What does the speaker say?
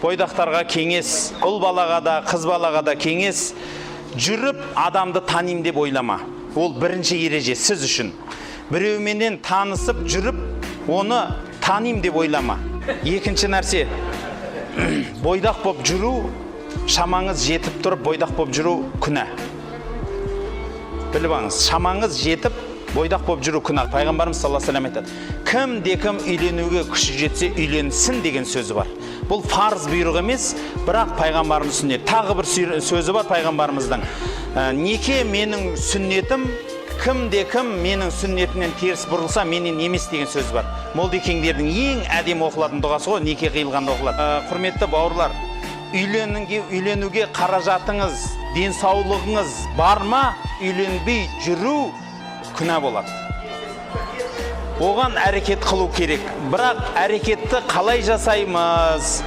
бойдақтарға кеңес, ұл балаға да, қыз балаға да кеңес, жүріп адамды танимын деп ойлама. Ол бірінші ереже сіз үшін. Біреуменен танысып жүріп, оны танимын деп ойлама. Екінші нәрсе, бойдақ боп жүру, шамаңыз жетіп тұрып, бойдақ боп жүру күнә. Біліп аңыз, шамаңыз жетіп, бойдақ боп жүру күнә. Пайғамбарымыз саллаллаху алейхи ва саллям айтады, кім үйленуге күші жетсе үйленсін деген сөзі бар. Бұл парыз бұйрық емес, бірақ пайғамбарымыз сүннет. Тағы бір сөзі бар пайғамбарымыздың. Неке менің сүннетім, кім менің сүннетімнен теріс бұрылса, менен емес деген сөз бар. Молдекеңдердің ең әдемі оқылатын дұғасы ғой, неке қиылғанда оқылады. Құрметті бауырлар, үйленуге қаражатыңыз, денсаулығыңыз бар ма, үйленбей жүру күнә болады. Оған әрекет қылу керек. Бірақ әрекетті қалай жасаймыз?